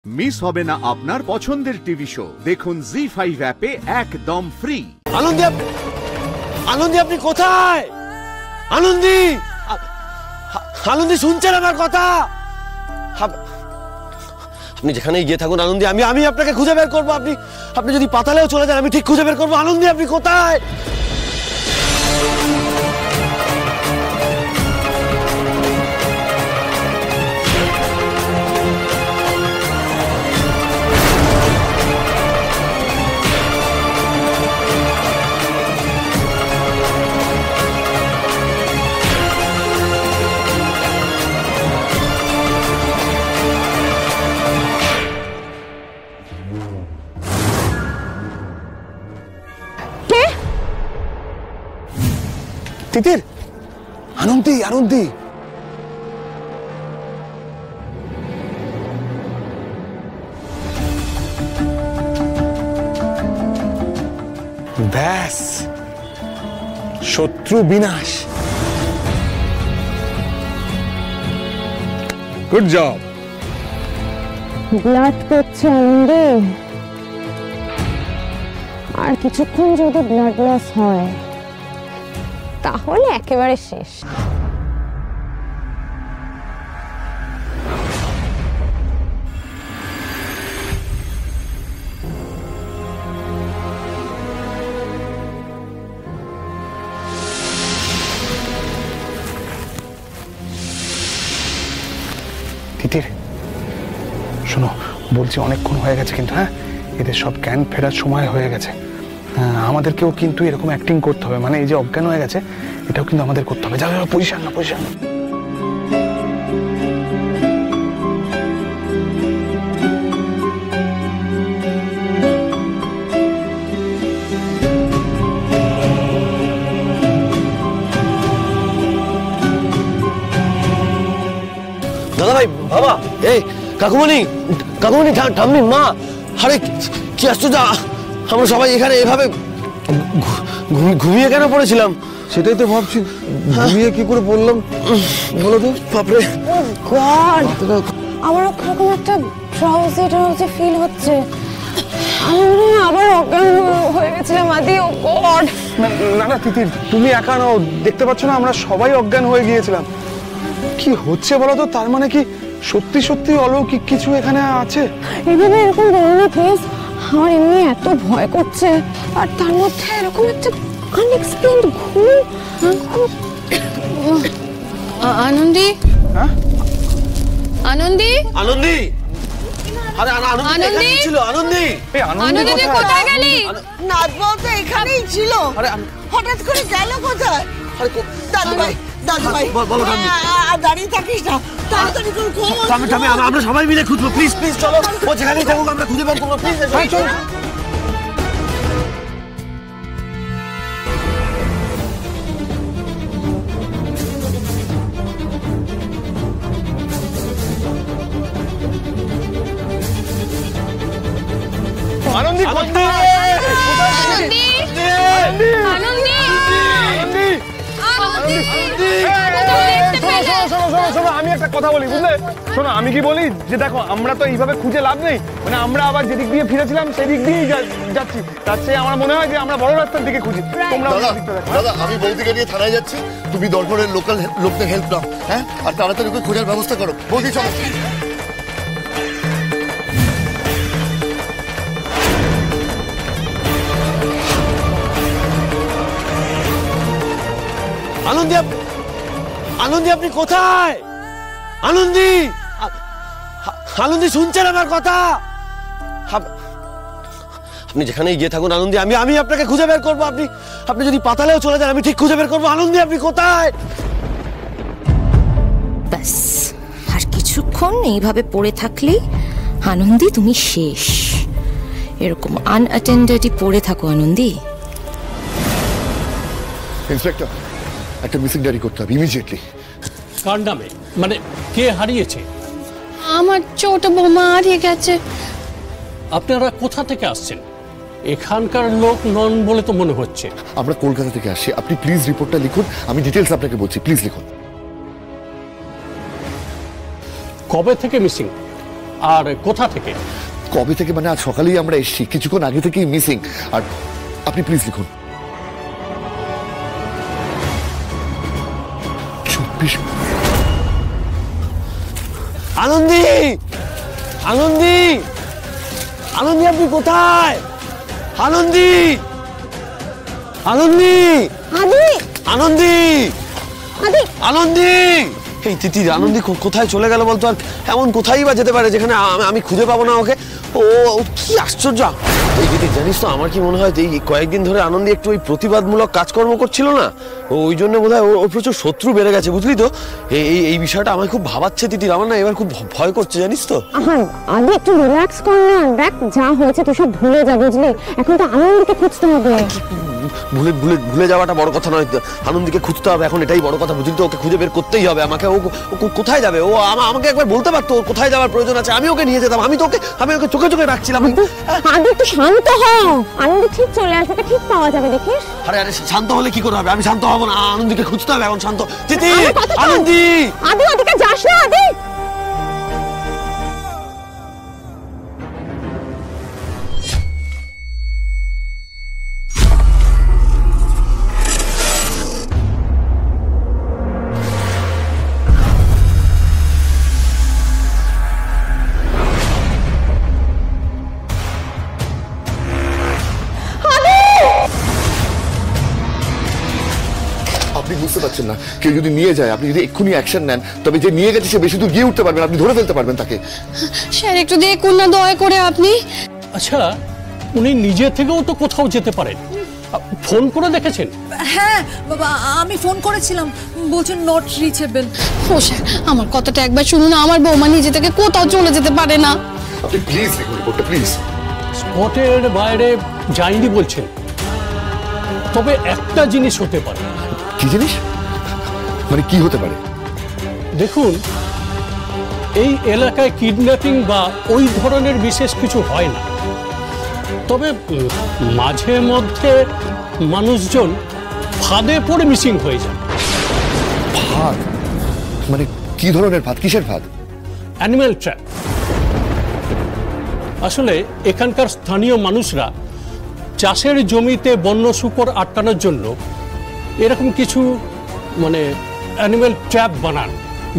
Miss হবে না আপনার পছন্দের টিভি শো। দেখুন জি5 অ্যাপে একদম ফ্রি। আনন্দী, আনন্দী আপনি কোথায়? আনন্দী, আনন্দী শুনছেন আমার কথা? আপনি যেখানেই গিয়ে থাকুন আনন্দী, আমি আপনাকে খুঁজে বের করবো। আপনি যদি পাতালেও চলে যান আমি ঠিক খুঁজে বের করবো। আনন্দী আপনি কোথায়? তিতির, আনন্দী, আনন্দী ব্যাস, শত্রু বিনাশ। Good job. ব্লাড করছে আনন্দী, আর কিছুক্ষণ যদি ব্লাড লস হয় তাহলে একেবারে শেষ। তিতির শোনো, বলছি অনেকক্ষণ হয়ে গেছে কিন্তু, হ্যাঁ এদের সব জ্ঞান ফেরার সময় হয়ে গেছে। আমাদেরকেও কিন্তু এরকম অ্যাক্টিং করতে হবে, মানে এই যে অজ্ঞান হয়ে গেছে এটাও কিন্তু আমাদের করতে হবে। যাও পজিশন না, পজিশন না। দাদা ভাই, বাবা, এই কাকুমণি, কাকুমণি, ঠাম্মি, মা, আরে কি আশ্চর্য, আমরা সবাই এখানে এভাবে ঘুমিয়ে কেন পড়েছিলাম? সেটাই তো ভাবছি, ঘুমিয়ে কি করে পড়লাম বলো তো। বাপরে, গড, আমারও কিরকম একটা ড্রাউজি ড্রাউজি ফিল হচ্ছে। আমি আবার অজ্ঞান হয়ে গেছিলাম আদি। ও গড, না না তিতির, তুমি একা নও, দেখতে পাচ্ছ না আমরা সবাই অজ্ঞান হয়ে গিয়েছিলাম। কি হচ্ছে বলো তো? তার মানে কি সত্যি সত্যি অলৌকিক কিছু এখানে আছে? এইভাবে এরকম বলো না প্লিজ, আমার এমনি এত ভয় করছে, আর তার মধ্যে এরকম একটা আনএক্সপ্লেইনড ঘুম। আনন্দী, হ্যাঁ আনন্দী, আনন্দী, আরে আনন্দী ছিল। আনন্দী, এই আনন্দী তুই কোথায় গেলি? নাচবাও তো এখানেই ছিল, হঠাৎ করে গেল কোথায়? দাদু ভাই, দাদু ভাই, বলো ঠাম্মি। দাঁড়িয়ে থাকিস না, তাড়াতাড়ি করে খোঁজ। আমরা সবাই মিলে খুঁজবো। প্লিজ প্লিজ চলো, ও যেখানেই থাকুক আমরা খুঁজে বের করবো। প্লিজ চলো। আনন্দী কোথায়? আনন্দী, আনন্দী, শোনো, আমি একটা কথা বলি, বুঝলে? শোনো, আমি কি বলি যে দেখো, আমরা তো এইভাবে খুঁজে লাভ নেই, মানে আমরা আবার যেদিক দিয়ে ফিরেছিলাম সেদিক দিয়েই যাচ্ছি। তার চেয়ে আমার মনে হয় যে আমরা বড় রাস্তার দিকে খুঁজি। তোমরা দাদা, আমি বৌদিকে নিয়ে থানায় যাচ্ছি, তুমি দরকারের লোকাল লোকদের হেল্প নাও, হ্যাঁ, আর তাড়াতাড়ি করে খোঁজার ব্যবস্থা করো। বৌদি চলো। আনন্দী, আনন্দী আপনি কোথায়? আনন্দী, আনন্দী শুনছেন আমার কথা? আপনি যেখানেই গিয়ে থাকুন আনন্দী, আমি আপনাকে খুঁজে বের করবো। আপনি যদি পাতালেও চলে যান আমি ঠিক খুঁজে বের করবো। আনন্দী আপনি কোথায়? ব্যাস, আর কিছুক্ষণ এইভাবে পড়ে থাকলেই আনন্দী তুমি শেষ। এরকম আনঅ্যাটেন্ডেডই পড়ে থাকো আনন্দী। ইন্সপেক্টর, একটা মিসিং ডায়েরি করতে হবে ইমিডিয়েটলি। কার নামে? মানে কে হারিয়েছে? আমার ছোট বৌমা হারিয়ে গেছে। আপনারা কোথা থেকে আসছেন? এখানকার লোক নন বলে তো মনে হচ্ছে। আমরা কলকাতা থেকে আসছি, আপনি প্লিজ রিপোর্টটা লিখুন, আমি ডিটেইলস আপনাকে বলছি, প্লিজ লিখুন। কবে থেকে মিসিং? আর কোথা থেকে? কবে থেকে মানে আজ সকালেই আমরা এসেছি, কিছুক্ষণ আগে থেকেই মিসিং। আর আপনি প্লিজ লিখুন 24। আনন্দী, আনন্দী, আনন্দী আপনি কোথায়? আনন্দী, আনন্দী, আদি, আনন্দী, আদি, আনন্দী। এই তিতির, আনন্দী কোথায় চলে গেল বলতো? আর এমন কোথায় বা যেতে পারে যেখানে আমি খুঁজে পাবো না ওকে? ও কি আশ্চর্য! এই দিদি, জানিস তো আমার কি মনে হয় এই কয়েকদিন ধরে আনন্দী একটু ওই প্রতিবাদমূলক কাজকর্ম করছিল না, ওই জন্য বোধহয় ওর প্রচুর শত্রু বেড়ে গেছে, বুঝলি তো? এই বিষয়টা আমায় খুব ভাবাচ্ছে তিতির, আমার না এবার খুব ভয় করছে, জানিস তো? আদি একটু রিল্যাক্স কর না, দেখ যা হয়েছে তুই সব ভুলে যা, বুঝলি? এখন তো আনন্দকে খুঁজতে হবে। ভুলে যাওয়াটা বড় কথা নয়, আনন্দীকে খুঁজতে হবে এখন, এটাই বড় কথা, বুঝলি তো? ওকে খুঁজে বের করতেই হবে আমাকে। ও কোথায় যাবে? ও আমাকে একবার বলতে পারতো ওর কোথায় যাওয়ার প্রয়োজন আছে, আমি ওকে নিয়ে যেতাম। আমি ওকে চোখে চোখে রাখছিলাম। আদি একটু শান্ত হও, আনন্দ ঠিক চলে আসবে, ঠিক পাওয়া যাবে, দেখিস? আরে শান্ত হলে কি করে হবে? আমি শান্ত হব না, আনন্দীকে খুঁজতে হবে এখন। শান্ত তিতি, আনন্দী। আদি ওদিকে যাস না, আদি। আপনি বুঝতে পারছেন না, কেউ যদি নিয়ে যায়, আপনি যদি এক্ষুনি অ্যাকশন নেন, তবে যে নিয়ে গেছে সে বেশি দূর গিয়ে উঠতে পারবেন, আপনি ধরে ফেলতে পারবেন তাকে। স্যার একটু দেখুন না দয়া করে আপনি। আচ্ছা, উনি নিজে থেকেও তো কোথাও যেতে পারেন, ফোন করে দেখেছেন? হ্যাঁ বাবা, আমি ফোন করেছিলাম, বলছেন নট রিচেবল। ও স্যার, আমার কথাটা একবার শুনুন, আমার বৌমা নিজে থেকে কোথাও চলে যেতে পারে না। আপনি প্লিজ লিখুন রিপোর্টটা, প্লিজ। স্পটের বাইরে যায়নি বলছেন, তবে একটা জিনিস হতে পারে। কি জিনিস? মানে কি হতে পারে? দেখুন, এই এলাকায় কিডন্যাপিং বা ওই ধরনের বিশেষ কিছু হয় না, তবে মাঝে মধ্যে মানুষজন ফাঁদে পড়ে মিসিং হয়ে যায়। ফাঁদ? মানে কি ধরনের ফাঁদ? কিসের ফাঁদ? Animal trap. আসলে এখানকার স্থানীয় মানুষরা চাষের জমিতে বন্য শূকর আটকানোর জন্য এরকম কিছু মানে অ্যানিম্যাল ট্র্যাপ বানান,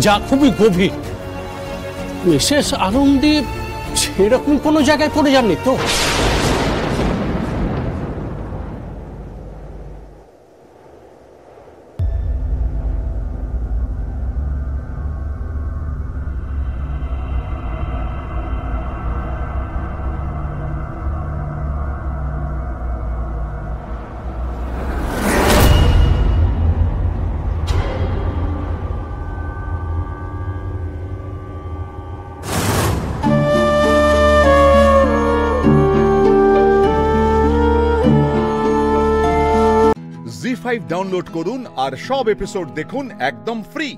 যা খুবই গভীর। মিসেস আনন্দী সেরকম কোনো জায়গায় পড়ে যাননি তো? জি5 ডাউনলোড করুন আর সব এপিসোড দেখুন একদম ফ্রি।